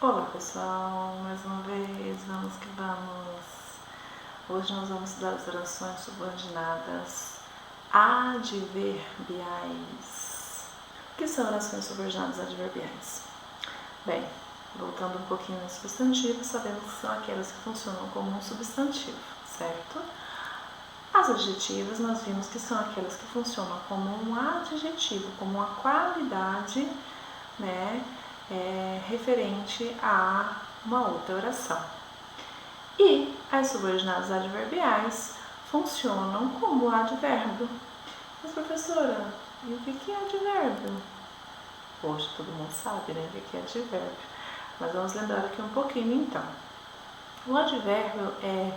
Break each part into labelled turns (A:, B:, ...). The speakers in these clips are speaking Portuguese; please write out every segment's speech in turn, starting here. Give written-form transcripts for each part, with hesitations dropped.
A: Olá pessoal, mais uma vez, vamos que vamos. Hoje nós vamos estudar as orações subordinadas adverbiais. O que são orações subordinadas adverbiais? Bem, voltando um pouquinho no substantivo, sabemos que são aquelas que funcionam como um substantivo, certo? As adjetivas nós vimos que são aquelas que funcionam como um adjetivo, como uma qualidade, referente a uma outra oração. E as subordinadas adverbiais funcionam como advérbio. Mas professora, e o que é advérbio? Poxa, todo mundo sabe, né, o que é advérbio. Mas vamos lembrar aqui um pouquinho então. O advérbio é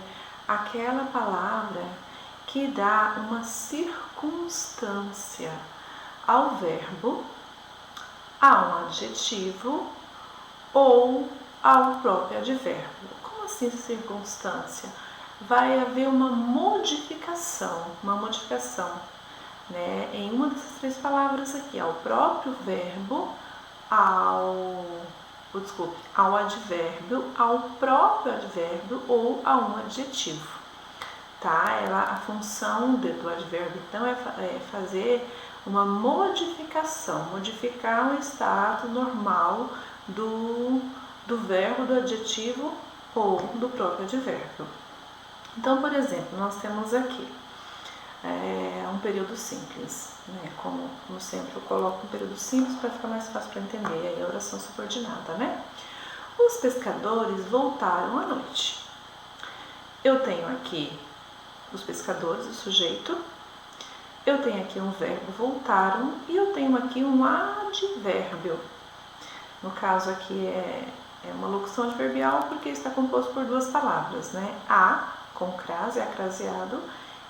A: aquela palavra que dá uma circunstância ao verbo, a um adjetivo ou ao próprio advérbio. Como assim circunstância? Vai haver uma modificação, em uma dessas três palavras aqui, ao próprio verbo, ao advérbio, ao próprio advérbio ou a um adjetivo. A função do advérbio, então, é fazer uma modificação, modificar o estado normal do verbo, do adjetivo ou do próprio advérbio. Então, por exemplo, nós temos aqui um período simples, como sempre eu coloco um período simples para ficar mais fácil para entender, aí a oração subordinada, Os pescadores voltaram à noite. Eu tenho aqui os pescadores, o sujeito, eu tenho aqui um verbo voltaram e eu tenho aqui um advérbio. No caso aqui é uma locução adverbial porque está composto por duas palavras, A, com crase, acraseado,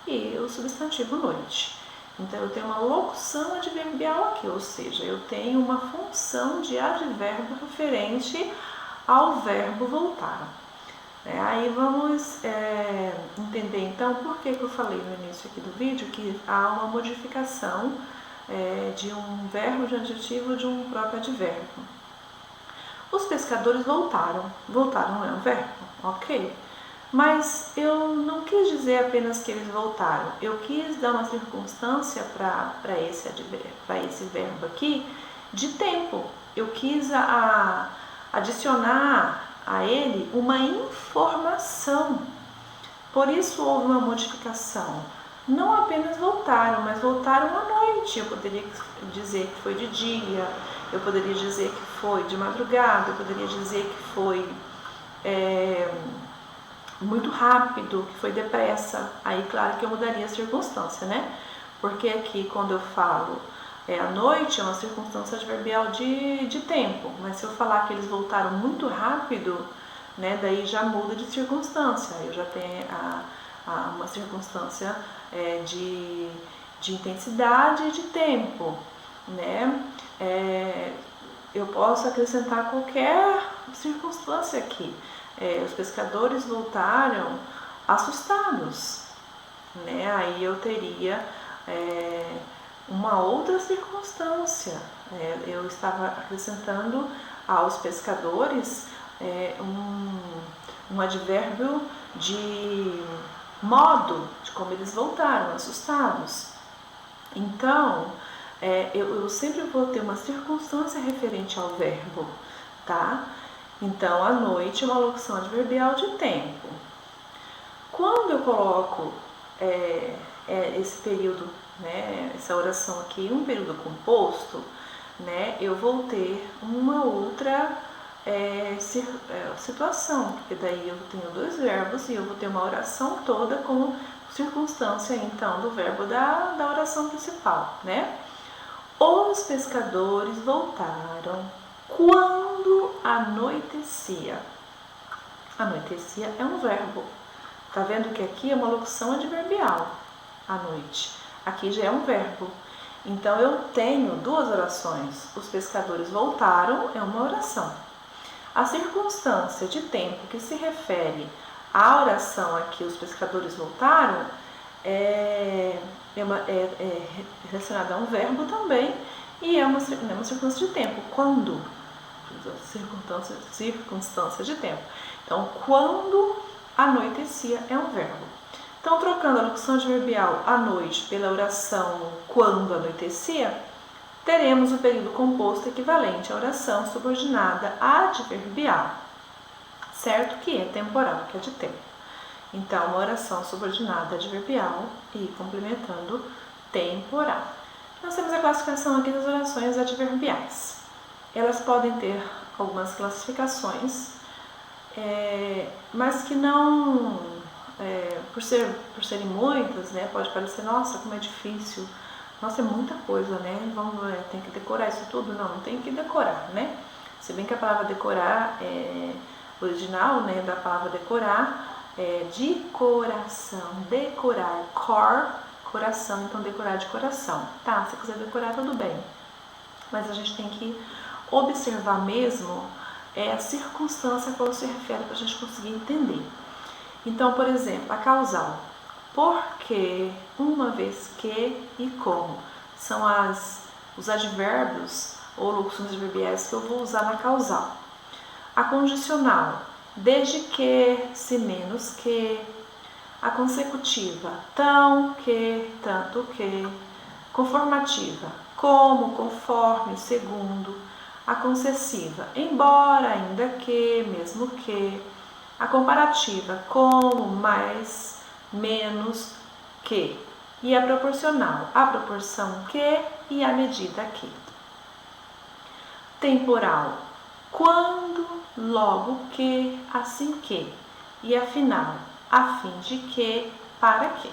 A: e o substantivo noite. Então, eu tenho uma locução adverbial aqui, ou seja, eu tenho uma função de advérbio referente ao verbo voltar. Aí vamos entender então por que eu falei no início aqui do vídeo que há uma modificação de um verbo, de um adjetivo, de um próprio advérbio. Os pescadores voltaram. Voltaram não é um verbo? Ok. Mas eu não quis dizer apenas que eles voltaram. Eu quis dar uma circunstância para esse verbo aqui de tempo. Eu quis adicionar a ele uma informação. Por isso houve uma modificação. Não apenas voltaram, mas voltaram à noite. Eu poderia dizer que foi de dia, eu poderia dizer que foi de madrugada, eu poderia dizer que foi muito rápido, que foi depressa. Aí, claro que eu mudaria a circunstância, Porque aqui, quando eu falo à noite, é uma circunstância adverbial de tempo. Mas se eu falar que eles voltaram muito rápido, daí já muda de circunstância. Eu já tenho uma circunstância de intensidade e de tempo, eu posso acrescentar qualquer circunstância aqui. Os pescadores voltaram assustados, Aí eu teria uma outra circunstância. Eu estava acrescentando aos pescadores um advérbio de modo, de como eles voltaram, assustados. Então, eu sempre vou ter uma circunstância referente ao verbo, Então, à noite é uma locução adverbial de tempo. Quando eu coloco esse período, essa oração aqui, um período composto, eu vou ter uma outra situação, porque daí eu tenho dois verbos e eu vou ter uma oração toda com circunstância, então, do verbo da oração principal, Os pescadores voltaram quando anoitecia. Anoitecia é um verbo. Tá vendo que aqui é uma locução adverbial, à noite. Aqui já é um verbo. Então, eu tenho duas orações. Os pescadores voltaram é uma oração. A circunstância de tempo que se refere à oração aqui, os pescadores voltaram, é relacionada a um verbo também e é uma circunstância de tempo. Quando? circunstância de tempo. Então, quando anoitecia é um verbo. Então, trocando a locução adverbial à noite pela oração quando anoitecia, teremos o período composto equivalente à oração subordinada adverbial, certo? Que é temporal, que é de tempo. Então, uma oração subordinada adverbial e complementando temporal. Nós temos a classificação aqui das orações adverbiais. Elas podem ter algumas classificações, mas que não, por serem muitas, né, pode parecer, nossa, como é difícil, nossa, é muita coisa, né, tem que decorar isso tudo. Não tem que decorar, né, se bem que a palavra decorar original, né, da palavra decorar de coração, decorar, coração, então decorar de coração, tá? Se quiser decorar, tudo bem, mas a gente tem que observar mesmo a circunstância a qual se refere para a gente conseguir entender. Então, por exemplo, a causal, porque, uma vez que e como, são os advérbios ou locuções adverbiais que eu vou usar na causal. A condicional, desde que, se menos que. A consecutiva, tão que, tanto que. Conformativa, como, conforme, segundo. A concessiva, embora, ainda que, mesmo que. A comparativa, como, mais, menos que. E a proporcional, a proporção que e a medida que. Temporal, quando, logo que, assim que. E afinal, a fim de que, para que.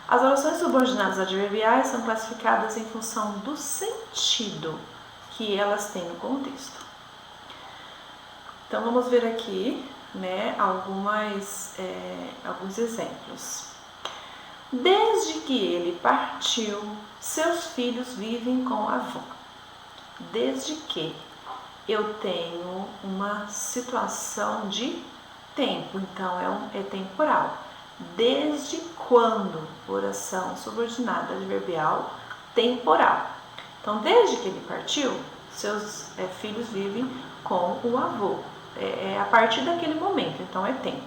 A: As orações subordinadas adverbiais são classificadas em função do sentido que elas têm no contexto. Então, vamos ver aqui, né, alguns exemplos. Desde que ele partiu, seus filhos vivem com a avó. Desde que eu tenho uma situação de tempo, então é temporal. Desde quando? Oração subordinada adverbial temporal. Então, desde que ele partiu, seus filhos vivem com o avô. A partir daquele momento, então é tempo.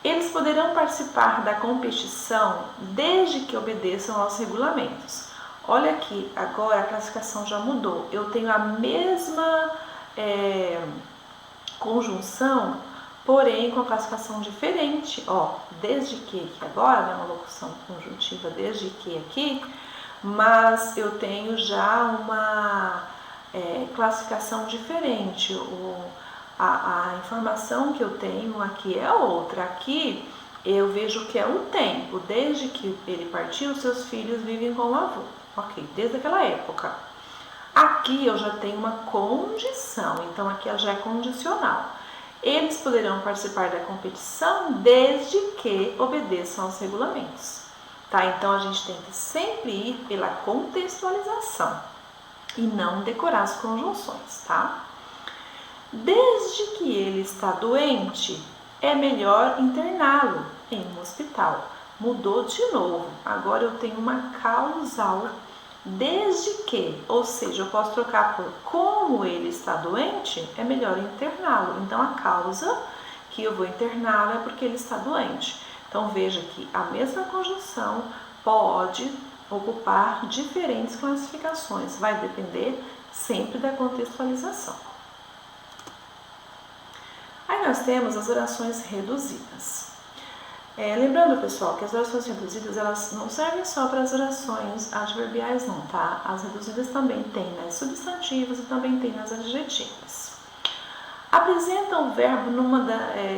A: Eles poderão participar da competição desde que obedeçam aos regulamentos. Olha aqui, agora a classificação já mudou. Eu tenho a mesma conjunção, porém com a classificação diferente. Desde que agora é uma locução conjuntiva, desde que aqui, mas eu tenho já uma classificação diferente. A informação que eu tenho aqui é outra. Aqui eu vejo que é o tempo. Desde que ele partiu, seus filhos vivem com o avô. Ok, desde aquela época. Aqui eu já tenho uma condição, então aqui ela já é condicional. Eles poderão participar da competição desde que obedeçam aos regulamentos. Tá? Então a gente tem que sempre ir pela contextualização e não decorar as conjunções, tá? Desde que ele está doente, é melhor interná-lo em um hospital. Mudou de novo. Agora eu tenho uma causal. Desde que, ou seja, eu posso trocar por como ele está doente, é melhor interná-lo. Então a causa que eu vou interná-lo é porque ele está doente. Então veja que a mesma conjunção pode ocupar diferentes classificações. Vai depender sempre da contextualização. Aí nós temos as orações reduzidas. Lembrando, pessoal, que as orações reduzidas, elas não servem só para as orações adverbiais, não, tá? As reduzidas também tem nas substantivas e também tem nas adjetivas. Apresentam o verbo numa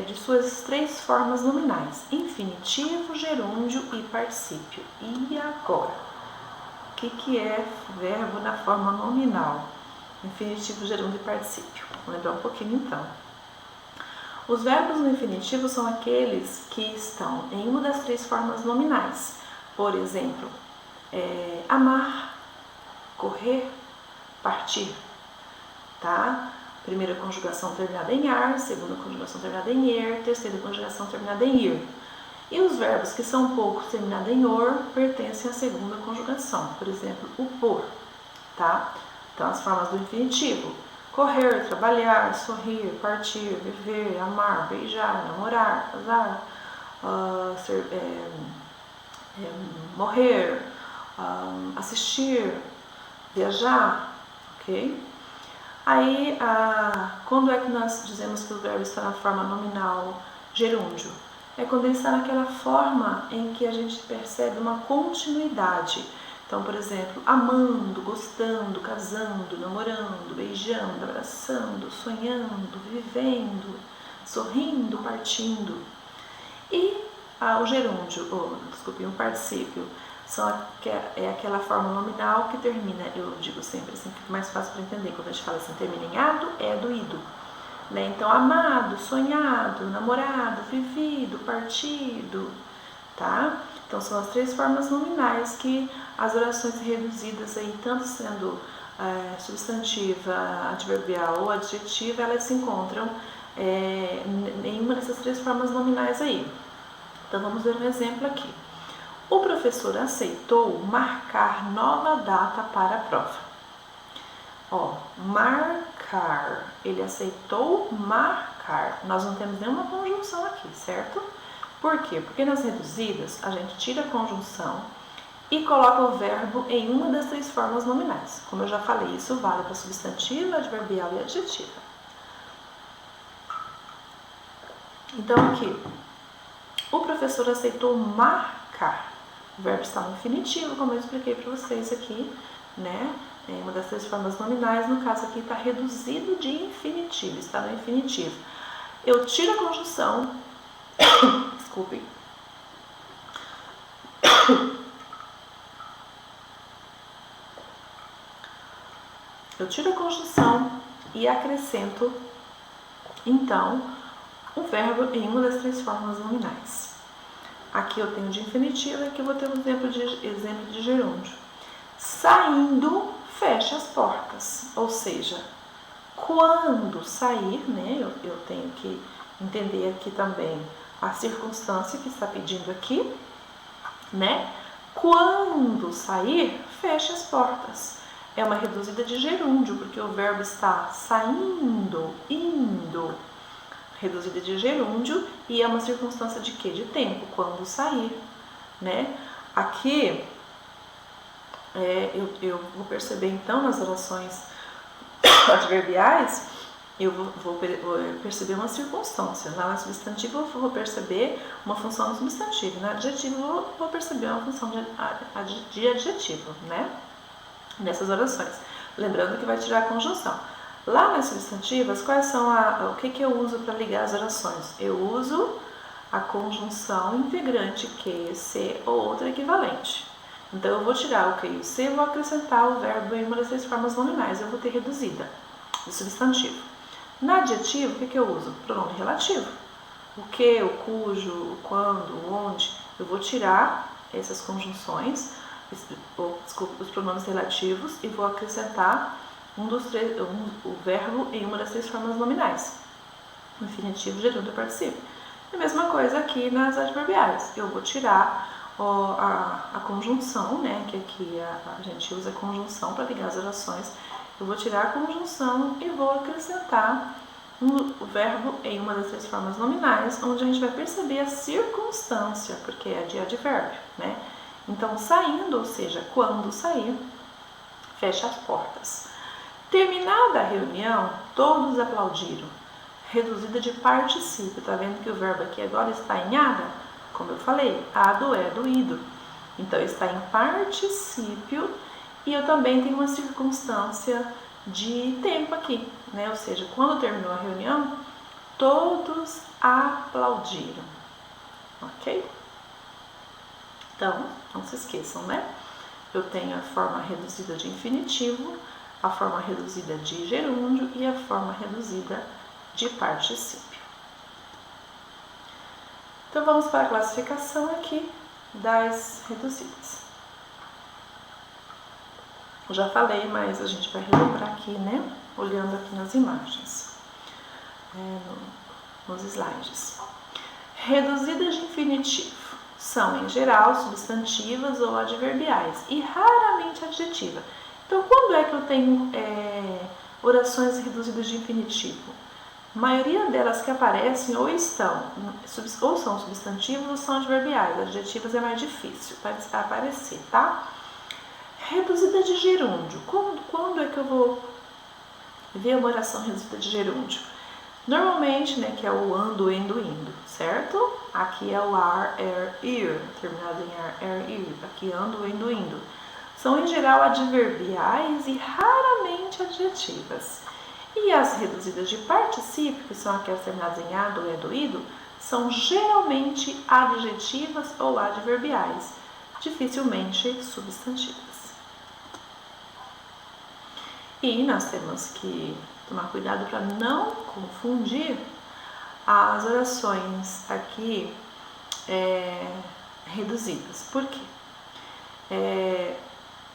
A: de suas três formas nominais: infinitivo, gerúndio e particípio. E agora? O que é verbo na forma nominal? Infinitivo, gerúndio e particípio. Vamos lembrar um pouquinho então. Os verbos no infinitivo são aqueles que estão em uma das três formas nominais. Por exemplo, amar, correr, partir. Tá? Primeira conjugação terminada em ar, segunda conjugação terminada em er, terceira conjugação terminada em ir. E os verbos que são poucos terminados em or pertencem à segunda conjugação. Por exemplo, o por. Tá? Então, as formas do infinitivo. correr, trabalhar, sorrir, partir, viver, amar, beijar, namorar, casar, morrer, assistir, viajar, ok? Aí, quando é que nós dizemos que o verbo está na forma nominal gerúndio? É quando ele está naquela forma em que a gente percebe uma continuidade. Então, por exemplo, amando, gostando, casando, namorando, beijando, abraçando, sonhando, vivendo, sorrindo, partindo. E o gerúndio, o particípio, é aquela forma nominal que termina, eu digo sempre assim, fica mais fácil para entender, quando a gente fala assim, termina em ado, é do ido. Né? Então, amado, sonhado, namorado, vivido, partido, tá? Então, são as 3 formas nominais que as orações reduzidas aí, tanto sendo substantiva, adverbial ou adjetiva, elas se encontram em uma dessas 3 formas nominais aí. Então, vamos ver um exemplo aqui. O professor aceitou marcar nova data para a prova. Marcar. Ele aceitou marcar. Nós não temos nenhuma conjunção aqui, certo? Por quê? Porque nas reduzidas a gente tira a conjunção e coloca o verbo em uma das 3 formas nominais. Como eu já falei, isso vale para substantiva, adverbial e adjetiva. Então aqui, o professor aceitou marcar. O verbo está no infinitivo, como eu expliquei para vocês aqui, né? É uma das 3 formas nominais, no caso aqui está reduzido de infinitivo, está no infinitivo. Eu tiro a conjunção, desculpem. Eu tiro a conjunção e acrescento, então, o verbo em uma das 3 formas nominais. Aqui eu tenho de infinitivo e aqui eu vou ter um exemplo de gerúndio. Saindo, fecha as portas. Ou seja, quando sair, né, eu tenho que entender aqui também a circunstância que está pedindo aqui, né? Quando sair, fecha as portas. É uma reduzida de gerúndio, porque o verbo está saindo, indo. Reduzida de gerúndio e é uma circunstância de quê? De tempo, quando sair, né? Aqui, eu vou perceber então nas orações adverbiais, eu vou perceber uma circunstância. Na substantiva eu vou perceber uma função no substantivo. Na adjetiva eu vou perceber uma função de adjetivo, né? Nessas orações. Lembrando que vai tirar a conjunção. Lá nas substantivas, quais são o que eu uso para ligar as orações? Eu uso a conjunção integrante que, se ou outra equivalente. Então, eu vou tirar o que e o se e vou acrescentar o verbo em uma das 3 formas nominais. Eu vou ter reduzida de substantivo. Na adjetivo, o que eu uso? Pronome relativo. O que, o cujo, o quando, o onde. Eu vou tirar essas conjunções, os pronomes relativos, e vou acrescentar o verbo em uma das 3 formas nominais. Infinitivo, gerúndio e particípio. A mesma coisa aqui nas adverbiais. Eu vou tirar a conjunção, né? Que aqui a gente usa a conjunção para ligar as orações. Eu vou tirar a conjunção e vou acrescentar o verbo em uma das 3 formas nominais, onde a gente vai perceber a circunstância, porque é de advérbio, né? Então, saindo, ou seja, quando sair, fecha as portas. Terminada a reunião, todos aplaudiram. Reduzida de particípio. Tá vendo que o verbo aqui agora está em ada? Como eu falei, ado é do ido. Então, está em particípio e eu também tenho uma circunstância de tempo aqui, né? Ou seja, quando terminou a reunião, todos aplaudiram. Ok? Então, não se esqueçam, né? Eu tenho a forma reduzida de infinitivo, a forma reduzida de gerúndio e a forma reduzida de particípio. Então, vamos para a classificação aqui das reduzidas. Eu já falei, mas a gente vai relembrar aqui, né? Olhando aqui nas imagens, nos slides. Reduzidas de infinitivo são, em geral, substantivas ou adverbiais e raramente adjetiva. Então, quando é que eu tenho orações reduzidas de infinitivo? A maioria delas que aparecem ou são substantivos ou são adverbiais. Adjetivos é mais difícil para aparecer, tá? Reduzida de gerúndio. Quando é que eu vou ver uma oração reduzida de gerúndio? Normalmente, né, que é o ando, endo, indo, certo? Aqui é o ar, ir, terminado em ar, ir. Aqui ando, endo, indo. São em geral adverbiais e raramente adjetivas. E as reduzidas de particípio, que são aquelas terminadas em ado, endo, ido, são geralmente adjetivas ou adverbiais, dificilmente substantivas. E nós temos que tomar cuidado para não confundir as orações aqui reduzidas. Por quê?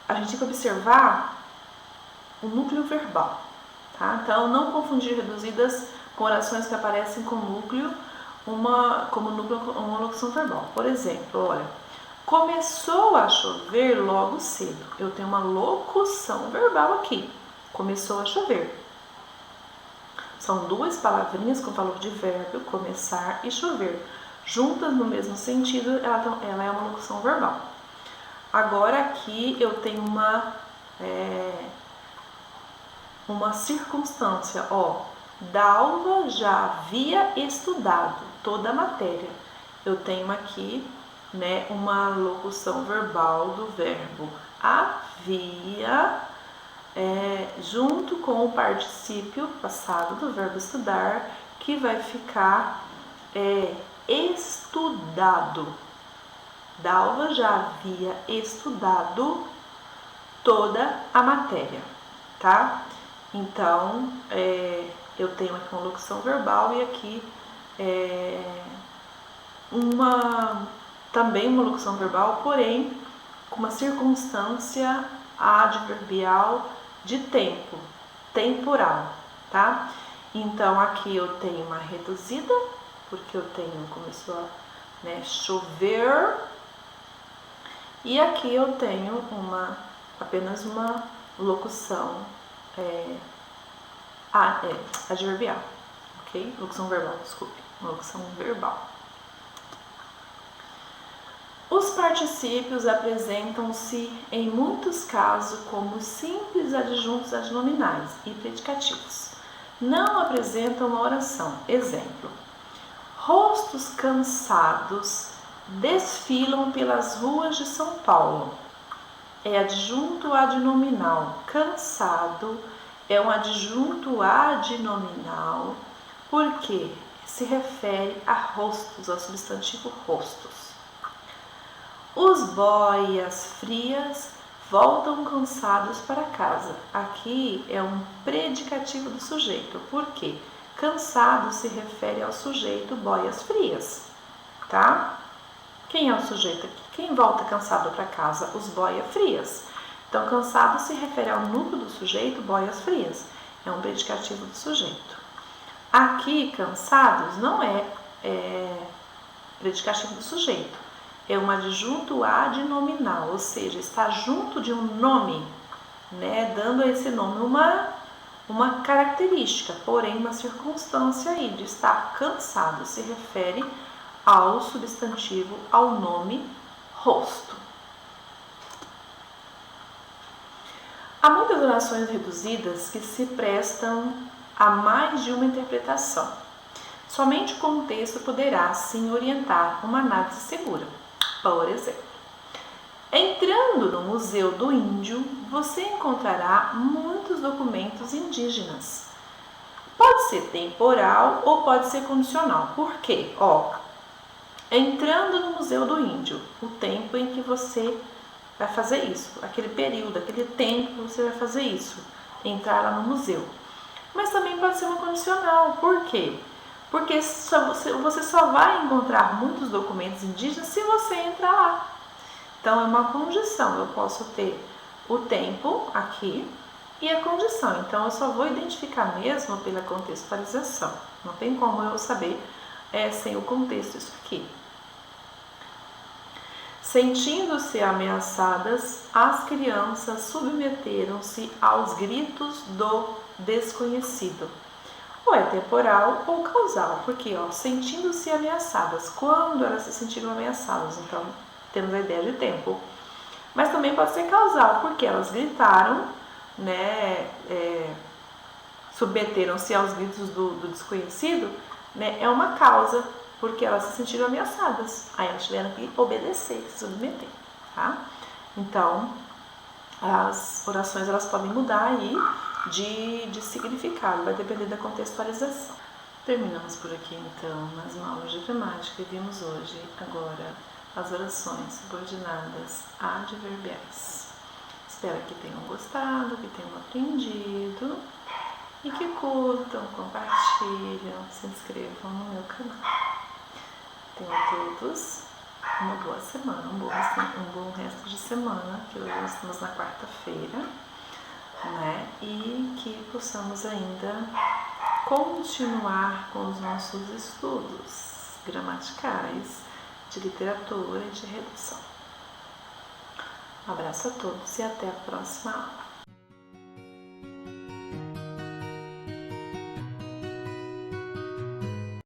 A: A gente tem que observar o núcleo verbal, tá? Então, não confundir reduzidas com orações que aparecem com núcleo, uma locução verbal. Por exemplo, olha, começou a chover logo cedo. Eu tenho uma locução verbal aqui. Começou a chover. São duas palavrinhas com valor de verbo, começar e chover. Juntas no mesmo sentido, ela é uma locução verbal. Agora aqui eu tenho uma circunstância, ó. Dalva já havia estudado toda a matéria. Eu tenho aqui, né, uma locução verbal do verbo havia, junto com o particípio passado do verbo estudar, que vai ficar estudado. Dalva já havia estudado toda a matéria, tá? Então, eu tenho aqui uma locução verbal e aqui também uma locução verbal, porém com uma circunstância adverbial de tempo, temporal, tá? Então, aqui eu tenho uma reduzida, porque começou a chover, e aqui eu tenho apenas uma locução adverbial, ok? Locução verbal, desculpe, uma locução verbal. Os particípios apresentam-se, em muitos casos, como simples adjuntos adnominais e predicativos. Não apresentam uma oração. Exemplo: rostos cansados desfilam pelas ruas de São Paulo. É adjunto adnominal. Cansado é um adjunto adnominal porque se refere a rostos, ao substantivo rostos. Os boias frias voltam cansados para casa. Aqui é um predicativo do sujeito. Por quê? Cansado se refere ao sujeito boias frias, tá? Quem é o sujeito aqui? Quem volta cansado para casa? Os boias frias. Então, cansado se refere ao núcleo do sujeito, boias frias. É um predicativo do sujeito. Aqui, cansados não é predicativo do sujeito. É um adjunto adnominal, ou seja, está junto de um nome, né, dando a esse nome uma característica, porém uma circunstância aí de estar cansado se refere ao substantivo, ao nome rosto. Há muitas orações reduzidas que se prestam a mais de uma interpretação. Somente o contexto poderá, assim, orientar uma análise segura. Por exemplo, entrando no Museu do Índio, você encontrará muitos documentos indígenas. Pode ser temporal ou pode ser condicional. Por quê? Entrando no Museu do Índio, o tempo em que você vai fazer isso, aquele período, aquele tempo que você vai fazer isso, entrar lá no museu. Mas também pode ser uma condicional. Por quê? Porque você só vai encontrar muitos documentos indígenas se você entrar lá. Então, é uma condição. Eu posso ter o tempo aqui e a condição. Então, eu só vou identificar mesmo pela contextualização. Não tem como eu saber sem o contexto isso aqui. Sentindo-se ameaçadas, as crianças submeteram-se aos gritos do desconhecido. Ou é temporal ou causal, porque sentindo-se ameaçadas. Quando elas se sentiram ameaçadas? Então, temos a ideia de tempo. Mas também pode ser causal, porque elas gritaram, né, submeteram-se aos gritos do desconhecido, né, é uma causa, porque elas se sentiram ameaçadas. Aí elas tiveram que obedecer, se submeter, tá? Então, as orações elas podem mudar aí de significado, vai depender da contextualização. Terminamos por aqui então nas aulas de gramática e vimos hoje agora as orações subordinadas adverbiais. Espero que tenham gostado, que tenham aprendido e que curtam, compartilhem, se inscrevam no meu canal. Tenham todos uma boa semana, um bom resto de semana, que hoje nós estamos na quarta-feira, né? E que possamos ainda continuar com os nossos estudos gramaticais, de literatura e de redação. Um abraço a todos e até a próxima aula.